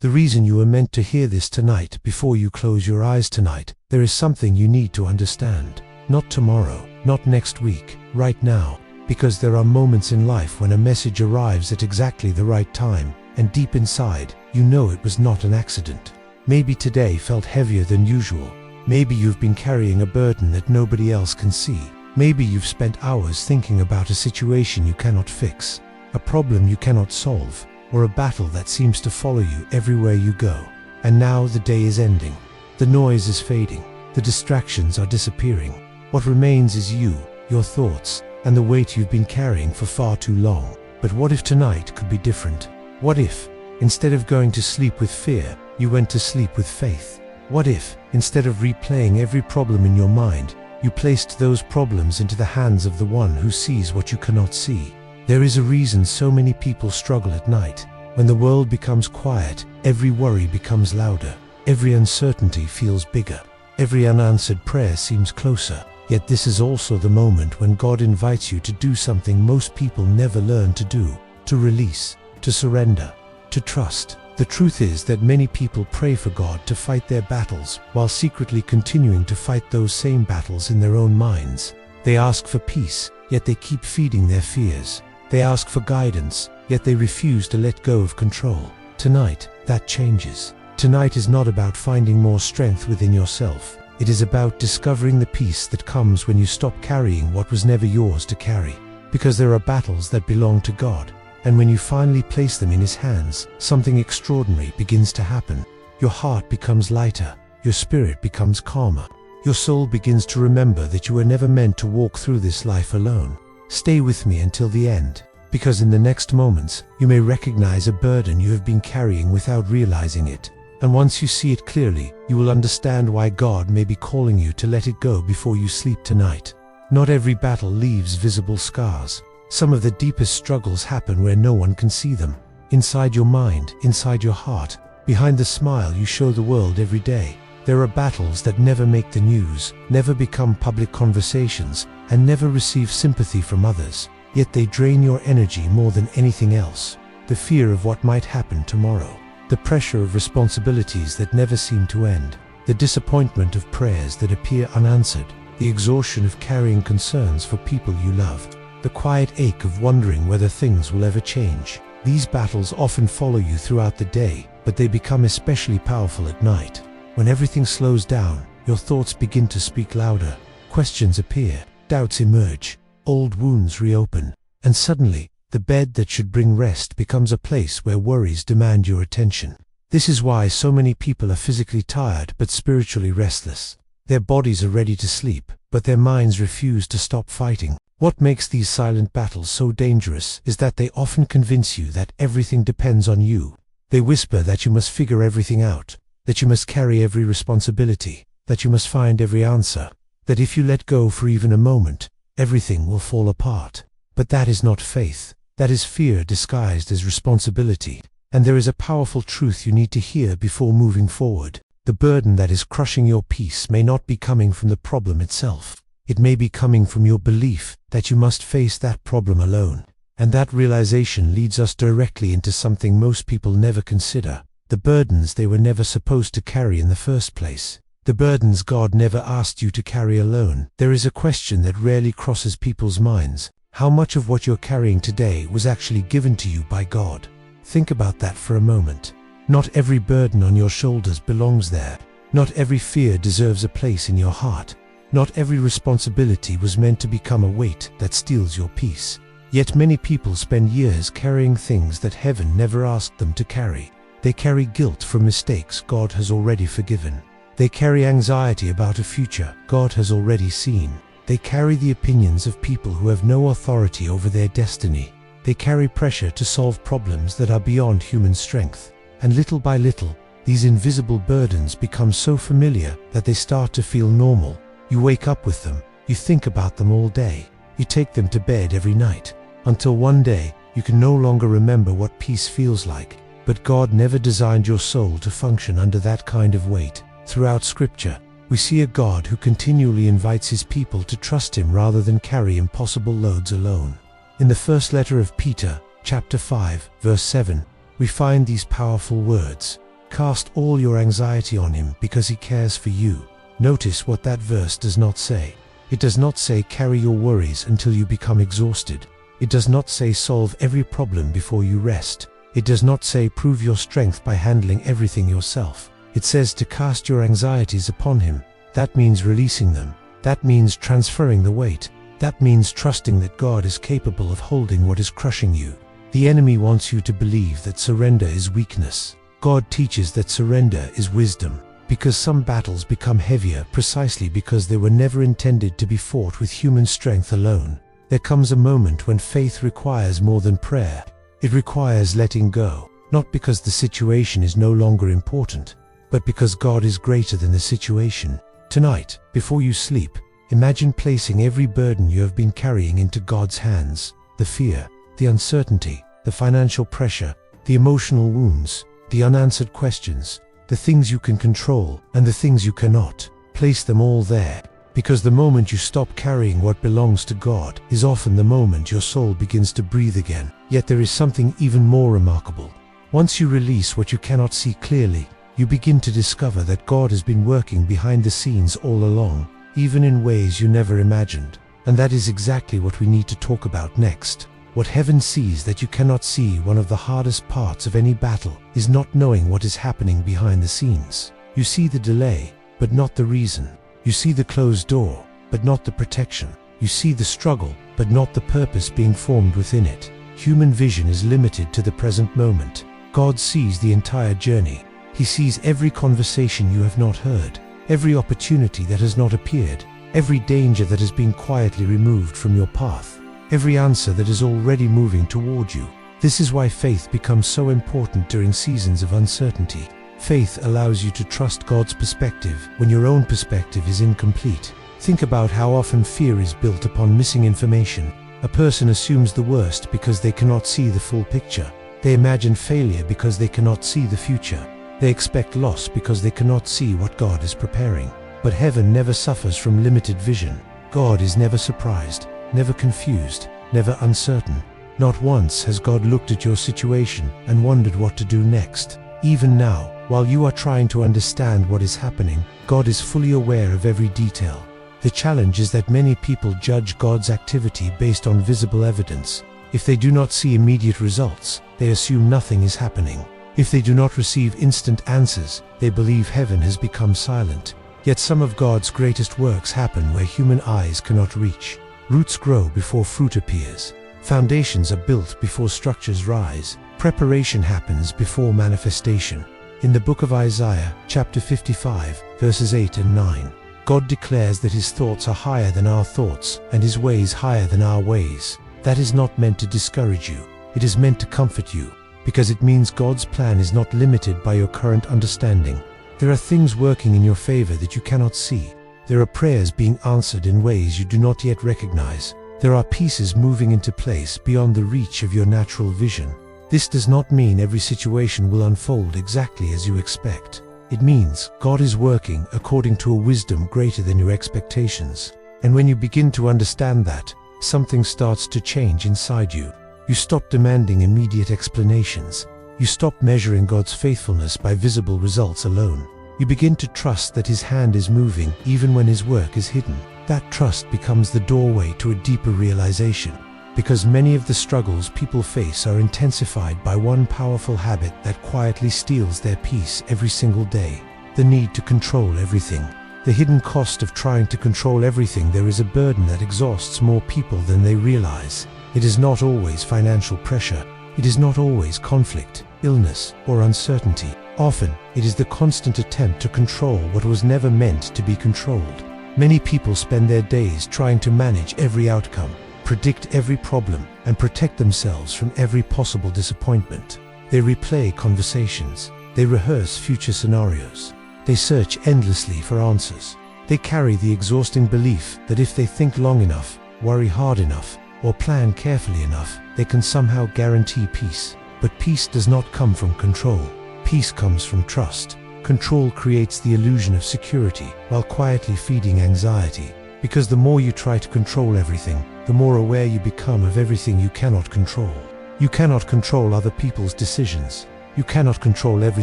The reason you were meant to hear this tonight, before you close your eyes tonight, there is something you need to understand. Not tomorrow, not next week, right now. Because there are moments in life when a message arrives at exactly the right time, and deep inside, you know it was not an accident. Maybe today felt heavier than usual. Maybe you've been carrying a burden that nobody else can see. Maybe you've spent hours thinking about a situation you cannot fix, a problem you cannot solve, or a battle that seems to follow you everywhere you go. And now the day is ending. The noise is fading. The distractions are disappearing. What remains is you, your thoughts, and the weight you've been carrying for far too long. But what if tonight could be different? What if, instead of going to sleep with fear, you went to sleep with faith? What if, instead of replaying every problem in your mind, you placed those problems into the hands of the one who sees what you cannot see? There is a reason so many people struggle at night. When the world becomes quiet, every worry becomes louder. Every uncertainty feels bigger. Every unanswered prayer seems closer. Yet this is also the moment when God invites you to do something most people never learn to do: to release, to surrender, to trust. The truth is that many people pray for God to fight their battles while secretly continuing to fight those same battles in their own minds. They ask for peace, yet they keep feeding their fears. They ask for guidance, yet they refuse to let go of control. Tonight, that changes. Tonight is not about finding more strength within yourself. It is about discovering the peace that comes when you stop carrying what was never yours to carry. Because there are battles that belong to God, and when you finally place them in His hands, something extraordinary begins to happen. Your heart becomes lighter, your spirit becomes calmer. Your soul begins to remember that you were never meant to walk through this life alone. Stay with me until the end, because in the next moments, you may recognize a burden you have been carrying without realizing it. And once you see it clearly, you will understand why God may be calling you to let it go before you sleep tonight. Not every battle leaves visible scars. Some of the deepest struggles happen where no one can see them. Inside your mind, inside your heart, behind the smile you show the world every day. There are battles that never make the news, never become public conversations, and never receive sympathy from others. Yet they drain your energy more than anything else. The fear of what might happen tomorrow. The pressure of responsibilities that never seem to end. The disappointment of prayers that appear unanswered. The exhaustion of carrying concerns for people you love. The quiet ache of wondering whether things will ever change. These battles often follow you throughout the day, but they become especially powerful at night. When everything slows down, your thoughts begin to speak louder. Questions appear, doubts emerge, old wounds reopen, and suddenly, the bed that should bring rest becomes a place where worries demand your attention. This is why so many people are physically tired but spiritually restless. Their bodies are ready to sleep, but their minds refuse to stop fighting. What makes these silent battles so dangerous is that they often convince you that everything depends on you. They whisper that you must figure everything out, that you must carry every responsibility, that you must find every answer, that if you let go for even a moment, everything will fall apart. But that is not faith. That is fear disguised as responsibility. And there is a powerful truth you need to hear before moving forward. The burden that is crushing your peace may not be coming from the problem itself. It may be coming from your belief that you must face that problem alone. And that realization leads us directly into something most people never consider: the burdens they were never supposed to carry in the first place. The burdens God never asked you to carry alone. There is a question that rarely crosses people's minds. How much of what you're carrying today was actually given to you by God? Think about that for a moment. Not every burden on your shoulders belongs there. Not every fear deserves a place in your heart. Not every responsibility was meant to become a weight that steals your peace. Yet many people spend years carrying things that heaven never asked them to carry. They carry guilt for mistakes God has already forgiven. They carry anxiety about a future God has already seen. They carry the opinions of people who have no authority over their destiny. They carry pressure to solve problems that are beyond human strength. And little by little, these invisible burdens become so familiar that they start to feel normal. You wake up with them, you think about them all day, you take them to bed every night, until one day, you can no longer remember what peace feels like. But God never designed your soul to function under that kind of weight. Throughout Scripture, we see a God who continually invites His people to trust Him rather than carry impossible loads alone. In the first letter of Peter, chapter 5, verse 7, we find these powerful words: Cast all your anxiety on him because he cares for you. Notice what that verse does not say. It does not say carry your worries until you become exhausted. It does not say solve every problem before you rest. It does not say prove your strength by handling everything yourself. It says to cast your anxieties upon him. That means releasing them. That means transferring the weight. That means trusting that God is capable of holding what is crushing you. The enemy wants you to believe that surrender is weakness. God teaches that surrender is wisdom, because some battles become heavier precisely because they were never intended to be fought with human strength alone. There comes a moment when faith requires more than prayer. It requires letting go, not because the situation is no longer important, but because God is greater than the situation. Tonight, before you sleep, imagine placing every burden you have been carrying into God's hands. The fear, the uncertainty, the financial pressure, the emotional wounds, the unanswered questions, the things you can control and the things you cannot. Place them all there, because the moment you stop carrying what belongs to God is often the moment your soul begins to breathe again. Yet there is something even more remarkable. Once you release what you cannot see clearly, you begin to discover that God has been working behind the scenes all along, even in ways you never imagined. And that is exactly what we need to talk about next. What heaven sees that you cannot see. One of the hardest parts of any battle is not knowing what is happening behind the scenes. You see the delay, but not the reason. You see the closed door, but not the protection. You see the struggle, but not the purpose being formed within it. Human vision is limited to the present moment. God sees the entire journey. He sees every conversation you have not heard, every opportunity that has not appeared, every danger that has been quietly removed from your path, every answer that is already moving toward you. This is why faith becomes so important during seasons of uncertainty. Faith allows you to trust God's perspective when your own perspective is incomplete. Think about how often fear is built upon missing information. A person assumes the worst because they cannot see the full picture. They imagine failure because they cannot see the future. They expect loss because they cannot see what God is preparing. But heaven never suffers from limited vision. God is never surprised, never confused, never uncertain. Not once has God looked at your situation and wondered what to do next. Even now, while you are trying to understand what is happening, God is fully aware of every detail. The challenge is that many people judge God's activity based on visible evidence. If they do not see immediate results, they assume nothing is happening. If they do not receive instant answers, they believe heaven has become silent. Yet some of God's greatest works happen where human eyes cannot reach. Roots grow before fruit appears. Foundations are built before structures rise. Preparation happens before manifestation. In the book of Isaiah, chapter 55, verses 8 and 9, God declares that his thoughts are higher than our thoughts and his ways higher than our ways. That is not meant to discourage you. It is meant to comfort you, because it means God's plan is not limited by your current understanding. There are things working in your favor that you cannot see. There are prayers being answered in ways you do not yet recognize. There are pieces moving into place beyond the reach of your natural vision. This does not mean every situation will unfold exactly as you expect. It means God is working according to a wisdom greater than your expectations. And when you begin to understand that, something starts to change inside you. You stop demanding immediate explanations. You stop measuring God's faithfulness by visible results alone. You begin to trust that his hand is moving even when his work is hidden. That trust becomes the doorway to a deeper realization. Because many of the struggles people face are intensified by one powerful habit that quietly steals their peace every single day: the need to control everything. The hidden cost of trying to control everything. There is a burden that exhausts more people than they realize. It is not always financial pressure. It is not always conflict, illness, or uncertainty. Often, it is the constant attempt to control what was never meant to be controlled. Many people spend their days trying to manage every outcome, predict every problem, and protect themselves from every possible disappointment. They replay conversations. They rehearse future scenarios. They search endlessly for answers. They carry the exhausting belief that if they think long enough, worry hard enough, or plan carefully enough, they can somehow guarantee peace. But peace does not come from control. Peace comes from trust. Control creates the illusion of security while quietly feeding anxiety. Because the more you try to control everything, the more aware you become of everything you cannot control. You cannot control other people's decisions. You cannot control every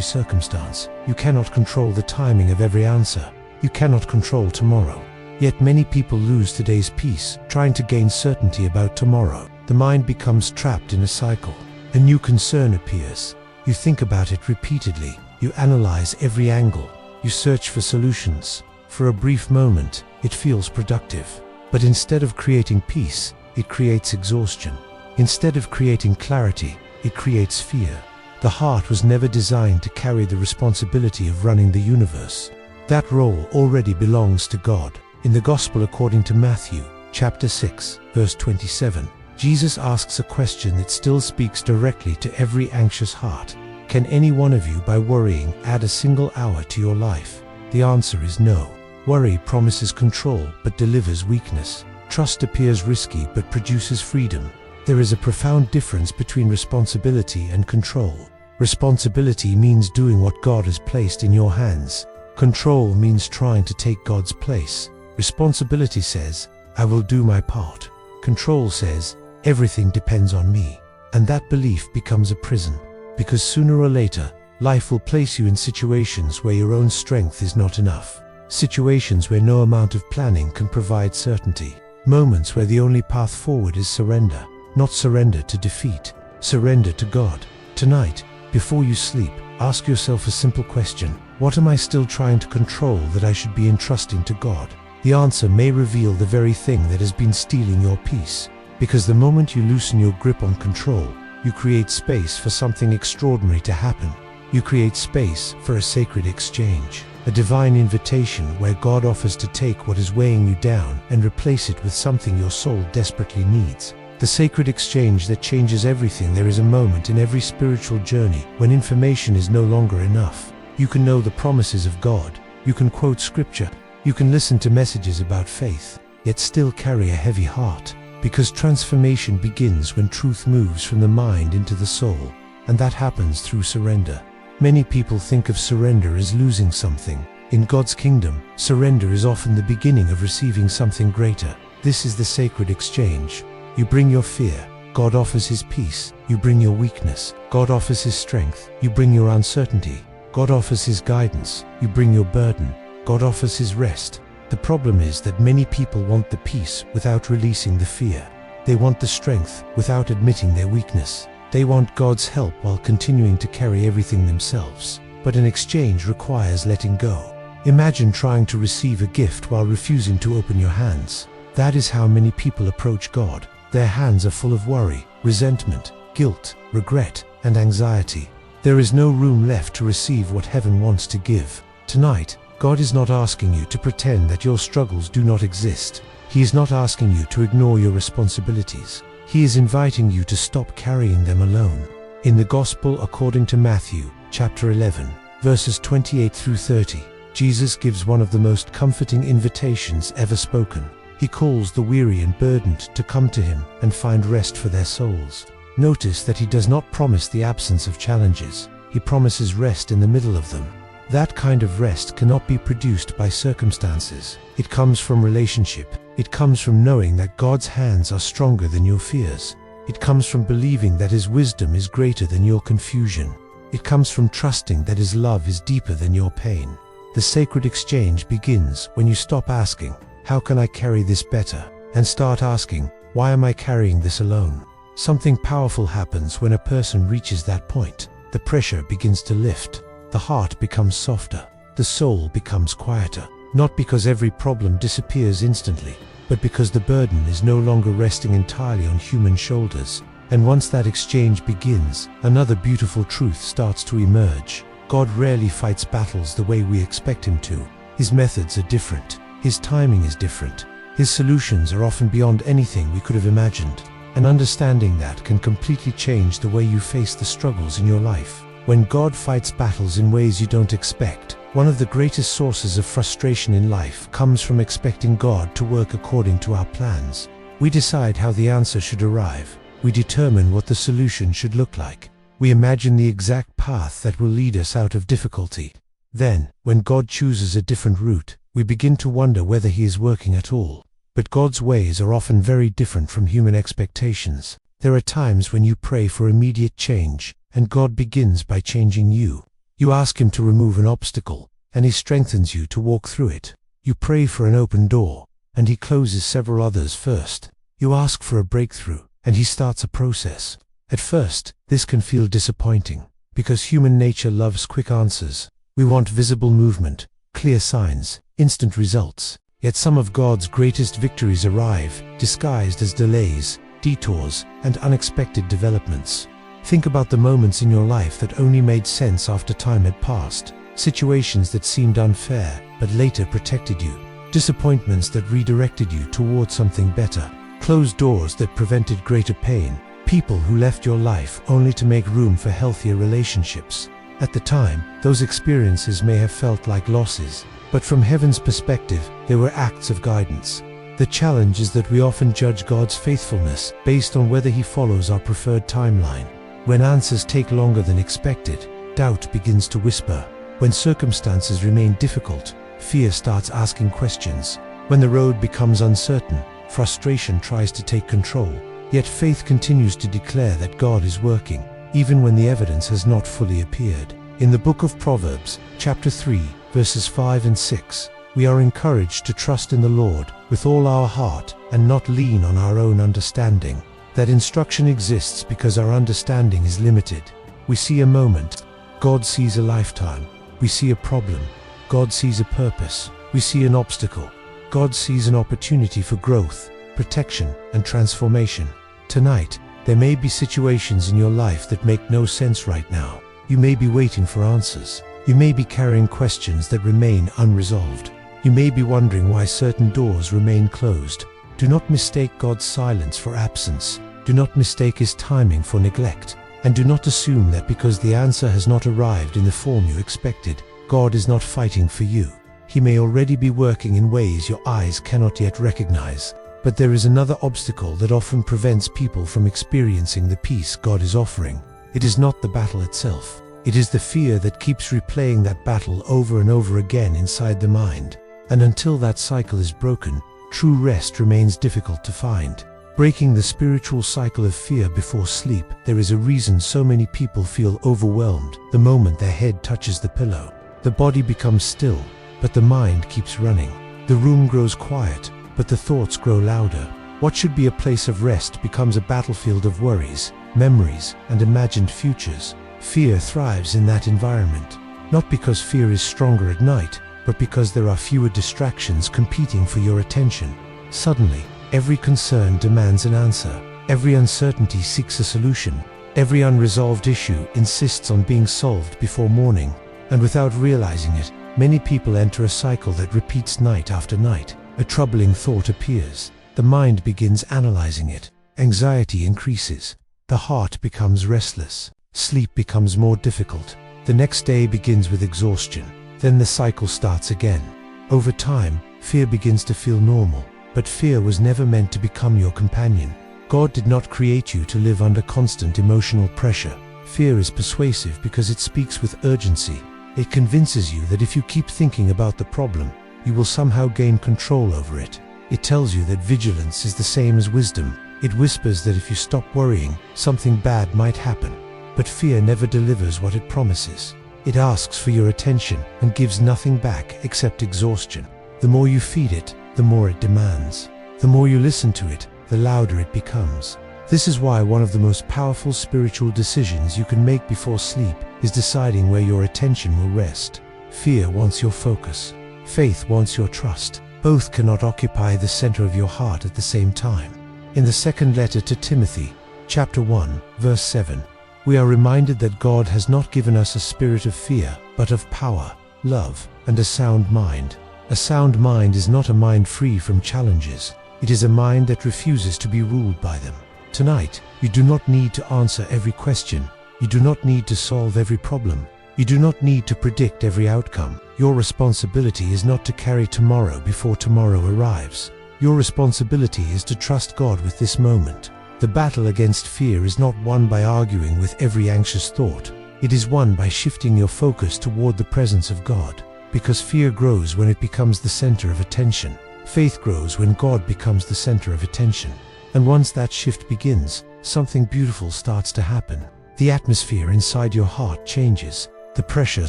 circumstance. You cannot control the timing of every answer. You cannot control tomorrow. Yet many people lose today's peace, trying to gain certainty about tomorrow. The mind becomes trapped in a cycle. A new concern appears. You think about it repeatedly. You analyze every angle. You search for solutions. For a brief moment, it feels productive. But instead of creating peace, it creates exhaustion. Instead of creating clarity, it creates fear. The heart was never designed to carry the responsibility of running the universe. That role already belongs to God. In the Gospel according to Matthew, chapter 6, verse 27, Jesus asks a question that still speaks directly to every anxious heart. Can any one of you, by worrying, add a single hour to your life? The answer is no. Worry promises control but delivers weakness. Trust appears risky but produces freedom. There is a profound difference between responsibility and control. Responsibility means doing what God has placed in your hands. Control means trying to take God's place. Responsibility says, I will do my part. Control says, everything depends on me. And that belief becomes a prison. Because sooner or later, life will place you in situations where your own strength is not enough. Situations where no amount of planning can provide certainty. Moments where the only path forward is surrender. Not surrender to defeat. Surrender to God. Tonight, before you sleep, ask yourself a simple question. What am I still trying to control that I should be entrusting to God? The answer may reveal the very thing that has been stealing your peace. Because the moment you loosen your grip on control, you create space for something extraordinary to happen. You create space for a sacred exchange, a divine invitation where God offers to take what is weighing you down and replace it with something your soul desperately needs. The sacred exchange that changes everything. There is a moment in every spiritual journey when information is no longer enough. You can know the promises of God. You can quote scripture. You can listen to messages about faith, yet still carry a heavy heart. Because transformation begins when truth moves from the mind into the soul, and that happens through surrender. Many people think of surrender as losing something. In God's kingdom, surrender is often the beginning of receiving something greater. This is the sacred exchange. You bring your fear, God offers His peace. You bring your weakness, God offers His strength. You bring your uncertainty, God offers His guidance. You bring your burden, God offers His rest. The problem is that many people want the peace without releasing the fear. They want the strength without admitting their weakness. They want God's help while continuing to carry everything themselves. But an exchange requires letting go. Imagine trying to receive a gift while refusing to open your hands. That is how many people approach God. Their hands are full of worry, resentment, guilt, regret, and anxiety. There is no room left to receive what heaven wants to give. Tonight, God is not asking you to pretend that your struggles do not exist. He is not asking you to ignore your responsibilities. He is inviting you to stop carrying them alone. In the Gospel according to Matthew, chapter 11, verses 28 through 30, Jesus gives one of the most comforting invitations ever spoken. He calls the weary and burdened to come to Him and find rest for their souls. Notice that He does not promise the absence of challenges. He promises rest in the middle of them. That kind of rest cannot be produced by circumstances. It comes from relationship. It comes from knowing that God's hands are stronger than your fears. It comes from believing that His wisdom is greater than your confusion. It comes from trusting that His love is deeper than your pain. The sacred exchange begins when you stop asking, "How can I carry this better?" and start asking, "Why am I carrying this alone?" Something powerful happens when a person reaches that point. The pressure begins to lift. The heart becomes softer. The soul becomes quieter. Not because every problem disappears instantly, but because the burden is no longer resting entirely on human shoulders. And once that exchange begins, another beautiful truth starts to emerge. God rarely fights battles the way we expect Him to. His methods are different. His timing is different. His solutions are often beyond anything we could have imagined. And understanding that can completely change the way you face the struggles in your life. When God fights battles in ways you don't expect, one of the greatest sources of frustration in life comes from expecting God to work according to our plans. We decide how the answer should arrive. We determine what the solution should look like. We imagine the exact path that will lead us out of difficulty. Then, when God chooses a different route, we begin to wonder whether He is working at all. But God's ways are often very different from human expectations. There are times when you pray for immediate change, and God begins by changing you. You ask Him to remove an obstacle, and He strengthens you to walk through it. You pray for an open door, and He closes several others first. You ask for a breakthrough, and He starts a process. At first, this can feel disappointing, because human nature loves quick answers. We want visible movement, clear signs, instant results. Yet some of God's greatest victories arrive, disguised as delays, detours, and unexpected developments. Think about the moments in your life that only made sense after time had passed. Situations that seemed unfair, but later protected you. Disappointments that redirected you toward something better. Closed doors that prevented greater pain. People who left your life only to make room for healthier relationships. At the time, those experiences may have felt like losses, but from heaven's perspective, they were acts of guidance. The challenge is that we often judge God's faithfulness based on whether He follows our preferred timeline. When answers take longer than expected, doubt begins to whisper. When circumstances remain difficult, fear starts asking questions. When the road becomes uncertain, frustration tries to take control. Yet faith continues to declare that God is working, even when the evidence has not fully appeared. In the book of Proverbs, chapter 3, verses 5 and 6, we are encouraged to trust in the Lord with all our heart and not lean on our own understanding. That instruction exists because our understanding is limited. We see a moment, God sees a lifetime. We see a problem, God sees a purpose. We see an obstacle, God sees an opportunity for growth, protection, and transformation. Tonight, there may be situations in your life that make no sense right now. You may be waiting for answers. You may be carrying questions that remain unresolved. You may be wondering why certain doors remain closed. Do not mistake God's silence for absence. Do not mistake His timing for neglect. And do not assume that because the answer has not arrived in the form you expected, God is not fighting for you. He may already be working in ways your eyes cannot yet recognize. But there is another obstacle that often prevents people from experiencing the peace God is offering. It is not the battle itself. It is the fear that keeps replaying that battle over and over again inside the mind. And until that cycle is broken, true rest remains difficult to find. Breaking the spiritual cycle of fear before sleep, there is a reason so many people feel overwhelmed the moment their head touches the pillow. The body becomes still, but the mind keeps running. The room grows quiet, but the thoughts grow louder. What should be a place of rest becomes a battlefield of worries, memories, and imagined futures. Fear thrives in that environment, not because fear is stronger at night, but because there are fewer distractions competing for your attention. Suddenly, every concern demands an answer. Every uncertainty seeks a solution. Every unresolved issue insists on being solved before morning. And without realizing it, many people enter a cycle that repeats night after night. A troubling thought appears. The mind begins analyzing it. Anxiety increases. The heart becomes restless. Sleep becomes more difficult. The next day begins with exhaustion. Then the cycle starts again. Over time, fear begins to feel normal. But fear was never meant to become your companion. God did not create you to live under constant emotional pressure. Fear is persuasive because it speaks with urgency. It convinces you that if you keep thinking about the problem, you will somehow gain control over it. It tells you that vigilance is the same as wisdom. It whispers that if you stop worrying, something bad might happen. But fear never delivers what it promises. It asks for your attention and gives nothing back except exhaustion. The more you feed it, the more it demands. The more you listen to it, the louder it becomes. This is why one of the most powerful spiritual decisions you can make before sleep is deciding where your attention will rest. Fear wants your focus. Faith wants your trust. Both cannot occupy the center of your heart at the same time. In the second letter to Timothy, chapter 1, verse 7, we are reminded that God has not given us a spirit of fear, but of power, love, and a sound mind. A sound mind is not a mind free from challenges. It is a mind that refuses to be ruled by them. Tonight, you do not need to answer every question. You do not need to solve every problem. You do not need to predict every outcome. Your responsibility is not to carry tomorrow before tomorrow arrives. Your responsibility is to trust God with this moment. The battle against fear is not won by arguing with every anxious thought. It is won by shifting your focus toward the presence of God. Because fear grows when it becomes the center of attention. Faith grows when God becomes the center of attention. And once that shift begins, something beautiful starts to happen. The atmosphere inside your heart changes. The pressure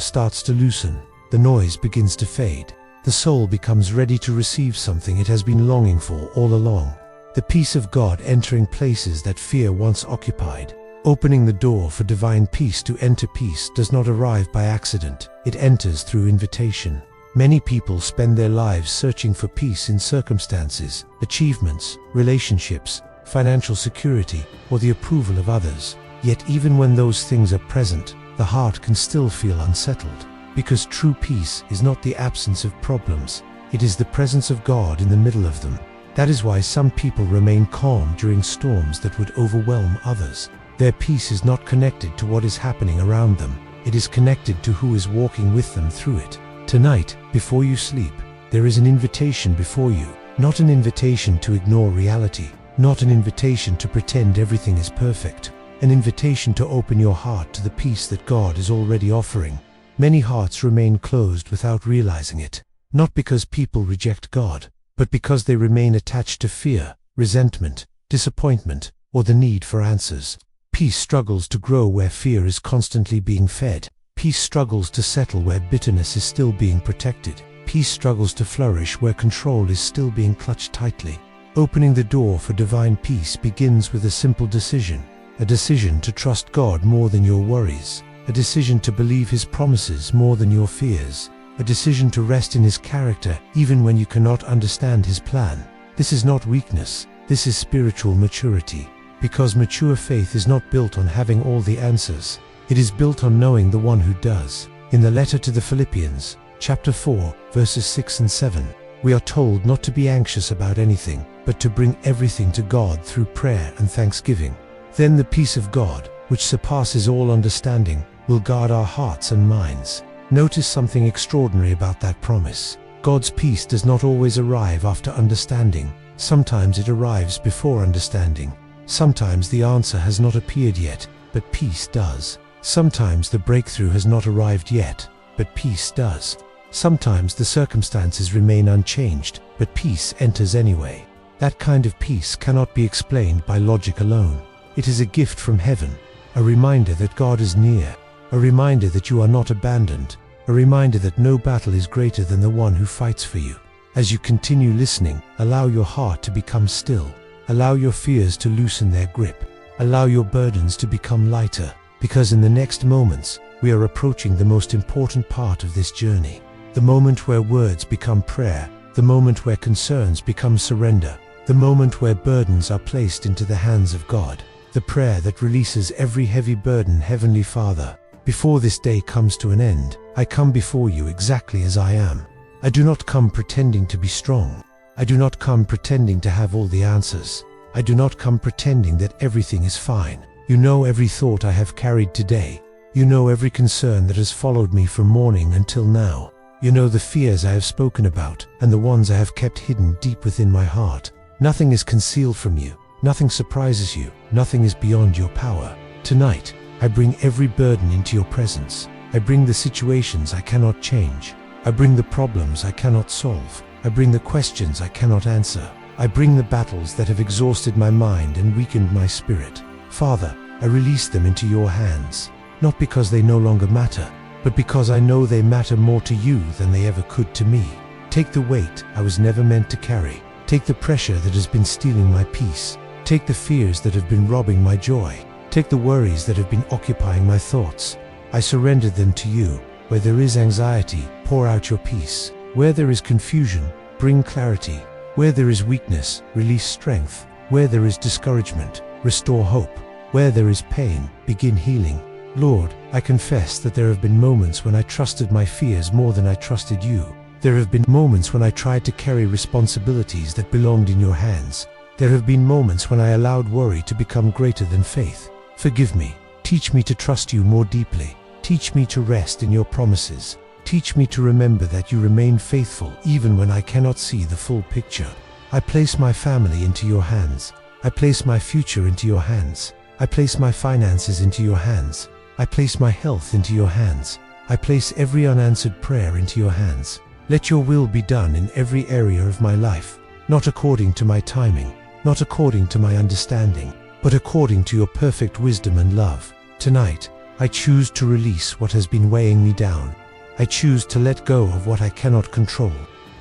starts to loosen. The noise begins to fade. The soul becomes ready to receive something it has been longing for all along. The peace of God entering places that fear once occupied. Opening the door for divine peace. To enter peace does not arrive by accident. It enters through invitation. Many people spend their lives searching for peace in circumstances, achievements, relationships, financial security, or the approval of others. Yet even when those things are present, the heart can still feel unsettled. Because true peace is not the absence of problems, it is the presence of God in the middle of them. That is why some people remain calm during storms that would overwhelm others. Their peace is not connected to what is happening around them. It is connected to who is walking with them through it. Tonight, before you sleep, there is an invitation before you. Not an invitation to ignore reality. Not an invitation to pretend everything is perfect. An invitation to open your heart to the peace that God is already offering. Many hearts remain closed without realizing it. Not because people reject God, but because they remain attached to fear, resentment, disappointment, or the need for answers. Peace struggles to grow where fear is constantly being fed. Peace struggles to settle where bitterness is still being protected. Peace struggles to flourish where control is still being clutched tightly. Opening the door for divine peace begins with a simple decision. A decision to trust God more than your worries. A decision to believe His promises more than your fears. A decision to rest in His character even when you cannot understand His plan. This is not weakness, this is spiritual maturity. Because mature faith is not built on having all the answers. It is built on knowing the one who does. In the letter to the Philippians, chapter 4, verses 6 and 7, we are told not to be anxious about anything, but to bring everything to God through prayer and thanksgiving. Then the peace of God, which surpasses all understanding, will guard our hearts and minds. Notice something extraordinary about that promise. God's peace does not always arrive after understanding. Sometimes it arrives before understanding. Sometimes the answer has not appeared yet, but peace does. Sometimes the breakthrough has not arrived yet, but peace does. Sometimes the circumstances remain unchanged, but peace enters anyway. That kind of peace cannot be explained by logic alone. It is a gift from heaven, a reminder that God is near, a reminder that you are not abandoned, a reminder that no battle is greater than the one who fights for you. As you continue listening, allow your heart to become still. Allow your fears to loosen their grip. Allow your burdens to become lighter, because in the next moments, we are approaching the most important part of this journey. The moment where words become prayer, the moment where concerns become surrender, the moment where burdens are placed into the hands of God, the prayer that releases every heavy burden. Heavenly Father, before this day comes to an end, I come before you exactly as I am. I do not come pretending to be strong. I do not come pretending to have all the answers. I do not come pretending that everything is fine. You know every thought I have carried today. You know every concern that has followed me from morning until now. You know the fears I have spoken about and the ones I have kept hidden deep within my heart. Nothing is concealed from you. Nothing surprises you. Nothing is beyond your power. Tonight, I bring every burden into your presence. I bring the situations I cannot change. I bring the problems I cannot solve. I bring the questions I cannot answer. I bring the battles that have exhausted my mind and weakened my spirit. Father, I release them into your hands, not because they no longer matter, but because I know they matter more to you than they ever could to me. Take the weight I was never meant to carry. Take the pressure that has been stealing my peace. Take the fears that have been robbing my joy. Take the worries that have been occupying my thoughts. I surrender them to you. Where there is anxiety, pour out your peace. Where there is confusion, bring clarity. Where there is weakness, release strength. Where there is discouragement, restore hope. Where there is pain, begin healing. Lord, I confess that there have been moments when I trusted my fears more than I trusted you. There have been moments when I tried to carry responsibilities that belonged in your hands. There have been moments when I allowed worry to become greater than faith. Forgive me. Teach me to trust you more deeply. Teach me to rest in your promises. Teach me to remember that you remain faithful even when I cannot see the full picture. I place my family into your hands. I place my future into your hands. I place my finances into your hands. I place my health into your hands. I place every unanswered prayer into your hands. Let your will be done in every area of my life, not according to my timing, not according to my understanding, but according to your perfect wisdom and love. Tonight, I choose to release what has been weighing me down. I choose to let go of what I cannot control.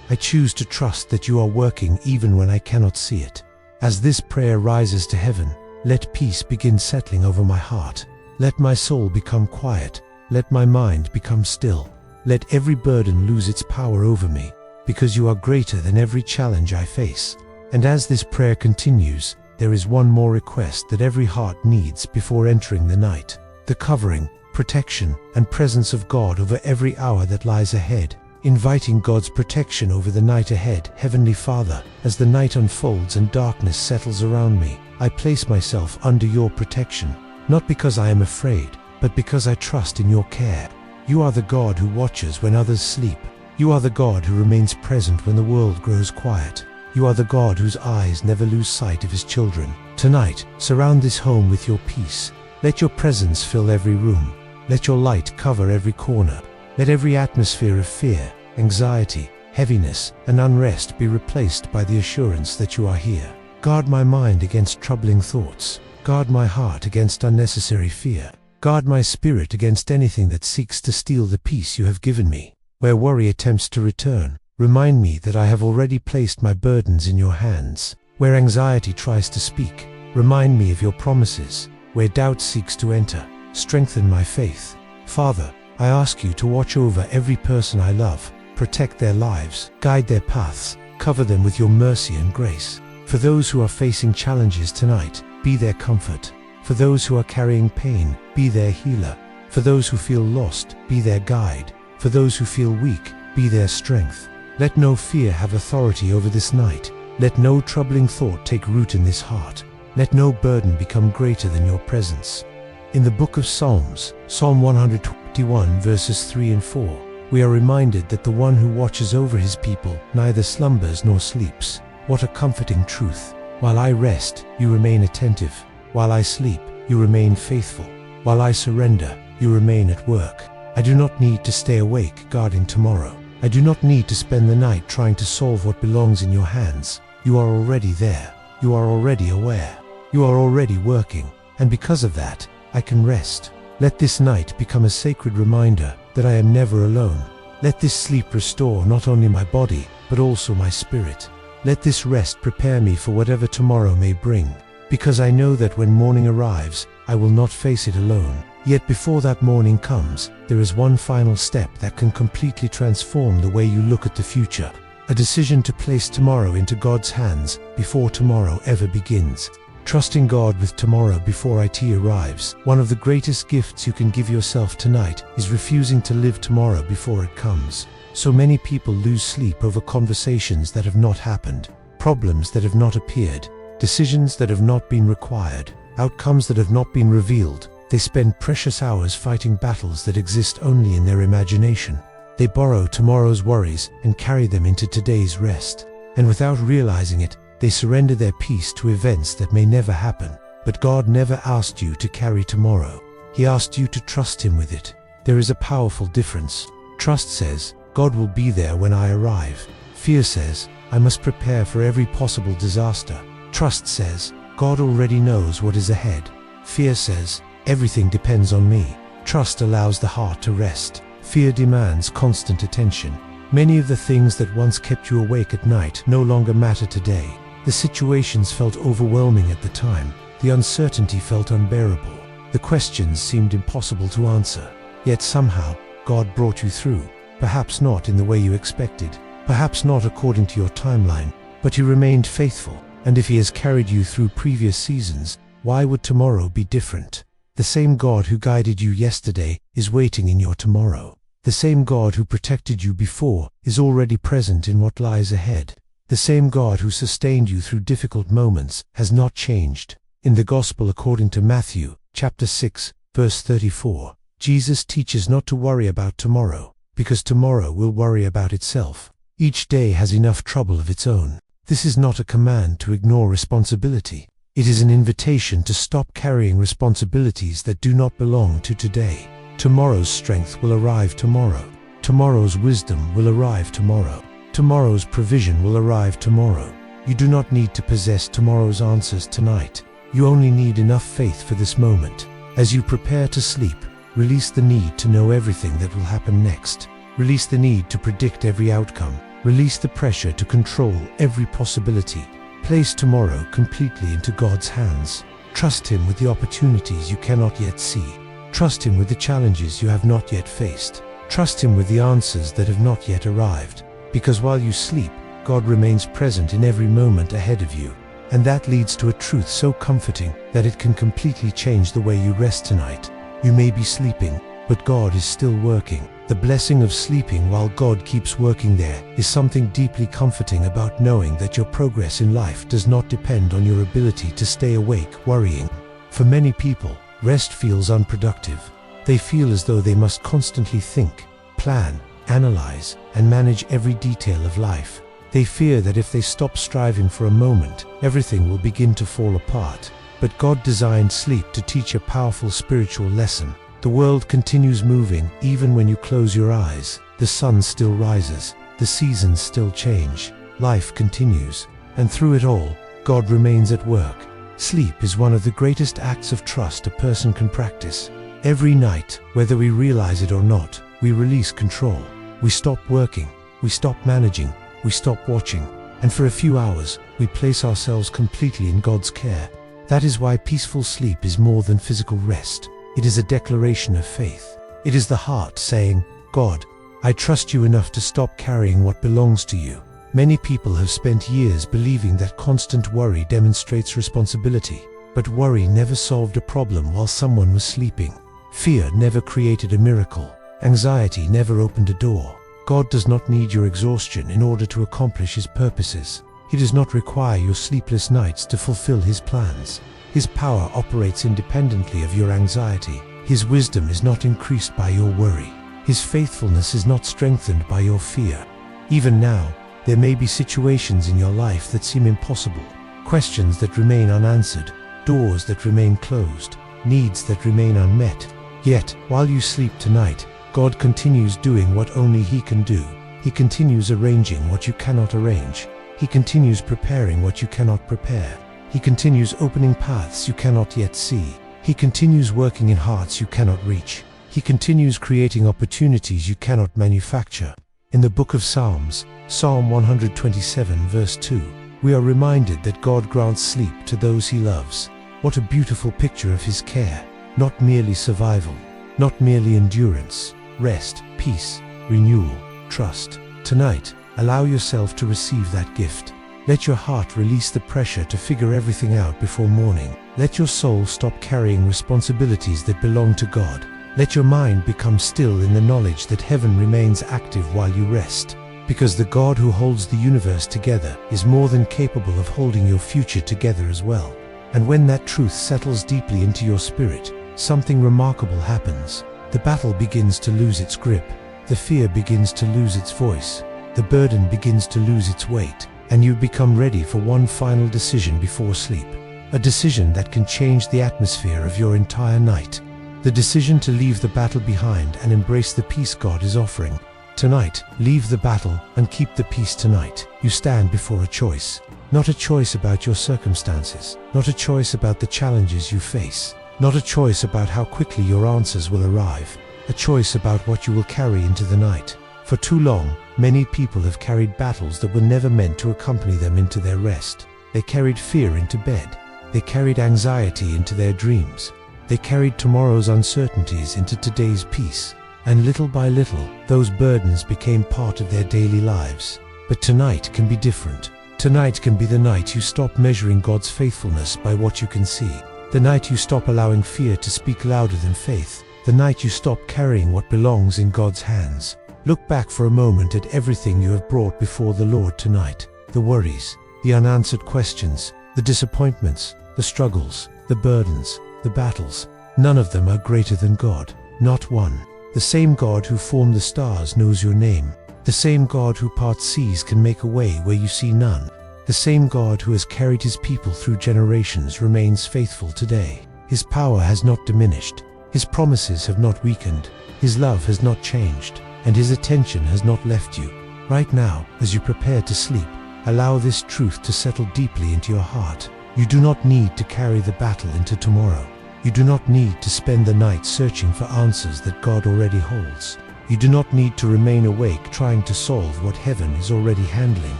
I choose to trust that you are working even when I cannot see it. As this prayer rises to heaven, let peace begin settling over my heart. Let my soul become quiet. Let my mind become still. Let every burden lose its power over me, because you are greater than every challenge I face. And as this prayer continues, there is one more request that every heart needs before entering the night: the covering, protection, and presence of God over every hour that lies ahead. Inviting God's protection over the night ahead. Heavenly Father, as the night unfolds and darkness settles around me, I place myself under your protection, not because I am afraid, but because I trust in your care. You are the God who watches when others sleep. You are the God who remains present when the world grows quiet. You are the God whose eyes never lose sight of his children. Tonight, surround this home with your peace. Let your presence fill every room. Let your light cover every corner. Let every atmosphere of fear, anxiety, heaviness, and unrest be replaced by the assurance that you are here. Guard my mind against troubling thoughts. Guard my heart against unnecessary fear. Guard my spirit against anything that seeks to steal the peace you have given me. Where worry attempts to return, remind me that I have already placed my burdens in your hands. Where anxiety tries to speak, remind me of your promises. Where doubt seeks to enter, strengthen my faith. Father, I ask you to watch over every person I love, protect their lives, guide their paths, cover them with your mercy and grace. For those who are facing challenges tonight, be their comfort. For those who are carrying pain, be their healer. For those who feel lost, be their guide. For those who feel weak, be their strength. Let no fear have authority over this night. Let no troubling thought take root in this heart. Let no burden become greater than your presence. In the book of Psalms, Psalm 121 verses 3 and 4, we are reminded that the one who watches over his people neither slumbers nor sleeps. What a comforting truth! While I rest, you remain attentive. While I sleep, you remain faithful. While I surrender, you remain at work. I do not need to stay awake guarding tomorrow. I do not need to spend the night trying to solve what belongs in your hands. You are already there. You are already aware. You are already working. And because of that, I can rest. Let this night become a sacred reminder that I am never alone. Let this sleep restore not only my body, but also my spirit. Let this rest prepare me for whatever tomorrow may bring. Because I know that when morning arrives, I will not face it alone. Yet before that morning comes, there is one final step that can completely transform the way you look at the future. A decision to place tomorrow into God's hands before tomorrow ever begins. Trusting God with tomorrow before it arrives. One of the greatest gifts you can give yourself tonight is refusing to live tomorrow before it comes. So many people lose sleep over conversations that have not happened, problems that have not appeared, decisions that have not been required, outcomes that have not been revealed. They spend precious hours fighting battles that exist only in their imagination. They borrow tomorrow's worries and carry them into today's rest. And without realizing it, they surrender their peace to events that may never happen. But God never asked you to carry tomorrow. He asked you to trust Him with it. There is a powerful difference. Trust says, God will be there when I arrive. Fear says, I must prepare for every possible disaster. Trust says, God already knows what is ahead. Fear says, everything depends on me. Trust allows the heart to rest. Fear demands constant attention. Many of the things that once kept you awake at night no longer matter today. The situations felt overwhelming at the time. The uncertainty felt unbearable. The questions seemed impossible to answer. Yet somehow, God brought you through. Perhaps not in the way you expected. Perhaps not according to your timeline. But He remained faithful. And if He has carried you through previous seasons, why would tomorrow be different? The same God who guided you yesterday is waiting in your tomorrow. The same God who protected you before is already present in what lies ahead. The same God who sustained you through difficult moments has not changed. In the Gospel according to Matthew, chapter 6, verse 34, Jesus teaches not to worry about tomorrow, because tomorrow will worry about itself. Each day has enough trouble of its own. This is not a command to ignore responsibility. It is an invitation to stop carrying responsibilities that do not belong to today. Tomorrow's strength will arrive tomorrow. Tomorrow's wisdom will arrive tomorrow. Tomorrow's provision will arrive tomorrow. You do not need to possess tomorrow's answers tonight. You only need enough faith for this moment. As you prepare to sleep, release the need to know everything that will happen next. Release the need to predict every outcome. Release the pressure to control every possibility. Place tomorrow completely into God's hands. Trust Him with the opportunities you cannot yet see. Trust Him with the challenges you have not yet faced. Trust Him with the answers that have not yet arrived. Because while you sleep, God remains present in every moment ahead of you. And that leads to a truth so comforting that it can completely change the way you rest tonight. You may be sleeping, but God is still working. The blessing of sleeping while God keeps working there is something deeply comforting about knowing that your progress in life does not depend on your ability to stay awake worrying. For many people, rest feels unproductive. They feel as though they must constantly think, plan, analyze, and manage every detail of life. They fear that if they stop striving for a moment, everything will begin to fall apart. But God designed sleep to teach a powerful spiritual lesson. The world continues moving even when you close your eyes. The sun still rises. The seasons still change. Life continues. And through it all, God remains at work. Sleep is one of the greatest acts of trust a person can practice. Every night, whether we realize it or not, we release control. We stop working. We stop managing. We stop watching. And for a few hours, we place ourselves completely in God's care. That is why peaceful sleep is more than physical rest. It is a declaration of faith. It is the heart saying, God, I trust you enough to stop carrying what belongs to you. Many people have spent years believing that constant worry demonstrates responsibility. But worry never solved a problem while someone was sleeping. Fear never created a miracle. Anxiety never opened a door. God does not need your exhaustion in order to accomplish His purposes. He does not require your sleepless nights to fulfill His plans. His power operates independently of your anxiety. His wisdom is not increased by your worry. His faithfulness is not strengthened by your fear. Even now, there may be situations in your life that seem impossible, questions that remain unanswered, doors that remain closed, needs that remain unmet. Yet, while you sleep tonight, God continues doing what only He can do. He continues arranging what you cannot arrange. He continues preparing what you cannot prepare. He continues opening paths you cannot yet see. He continues working in hearts you cannot reach. He continues creating opportunities you cannot manufacture. In the book of Psalms, Psalm 127 verse 2, we are reminded that God grants sleep to those He loves. What a beautiful picture of His care. Not merely survival, not merely endurance, rest, peace, renewal, trust. Tonight, allow yourself to receive that gift. Let your heart release the pressure to figure everything out before morning. Let your soul stop carrying responsibilities that belong to God. Let your mind become still in the knowledge that heaven remains active while you rest. Because the God who holds the universe together is more than capable of holding your future together as well. And when that truth settles deeply into your spirit, something remarkable happens. The battle begins to lose its grip. The fear begins to lose its voice. The burden begins to lose its weight. And you become ready for one final decision before sleep. A decision that can change the atmosphere of your entire night. The decision to leave the battle behind and embrace the peace God is offering. Tonight, leave the battle and keep the peace tonight. You stand before a choice. Not a choice about your circumstances. Not a choice about the challenges you face. Not a choice about how quickly your answers will arrive. A choice about what you will carry into the night. For too long, many people have carried battles that were never meant to accompany them into their rest. They carried fear into bed. They carried anxiety into their dreams. They carried tomorrow's uncertainties into today's peace. And little by little, those burdens became part of their daily lives. But tonight can be different. Tonight can be the night you stop measuring God's faithfulness by what you can see. The night you stop allowing fear to speak louder than faith. The night you stop carrying what belongs in God's hands. Look back for a moment at everything you have brought before the Lord tonight. The worries, the unanswered questions, the disappointments, the struggles, the burdens, the battles. None of them are greater than God. Not one. The same God who formed the stars knows your name. The same God who parts seas can make a way where you see none. The same God who has carried His people through generations remains faithful today. His power has not diminished. His promises have not weakened. His love has not changed. And His attention has not left you. Right now, as you prepare to sleep, allow this truth to settle deeply into your heart. You do not need to carry the battle into tomorrow. You do not need to spend the night searching for answers that God already holds. You do not need to remain awake trying to solve what heaven is already handling.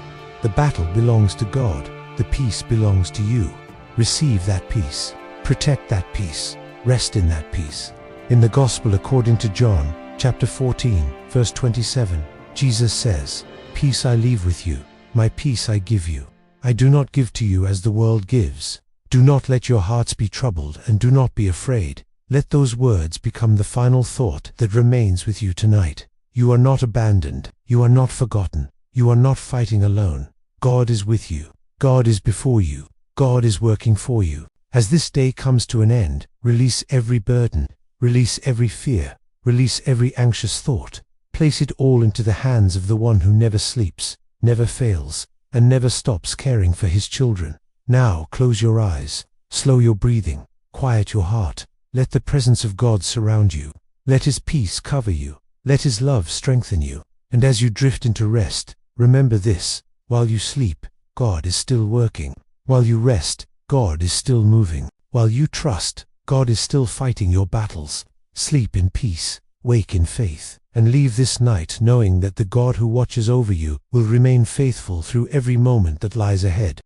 The battle belongs to God. The peace belongs to you. Receive that peace. Protect that peace. Rest in that peace. In the Gospel according to John, chapter 14, verse 27, Jesus says, "Peace I leave with you, my peace I give you. I do not give to you as the world gives. Do not let your hearts be troubled and do not be afraid." Let those words become the final thought that remains with you tonight. You are not abandoned. You are not forgotten. You are not fighting alone. God is with you. God is before you. God is working for you. As this day comes to an end, release every burden. Release every fear. Release every anxious thought. Place it all into the hands of the one who never sleeps, never fails, and never stops caring for his children. Now close your eyes. Slow your breathing. Quiet your heart. Let the presence of God surround you. Let His peace cover you. Let His love strengthen you. And as you drift into rest, remember this: while you sleep, God is still working. While you rest, God is still moving. While you trust, God is still fighting your battles. Sleep in peace, wake in faith, and leave this night knowing that the God who watches over you will remain faithful through every moment that lies ahead.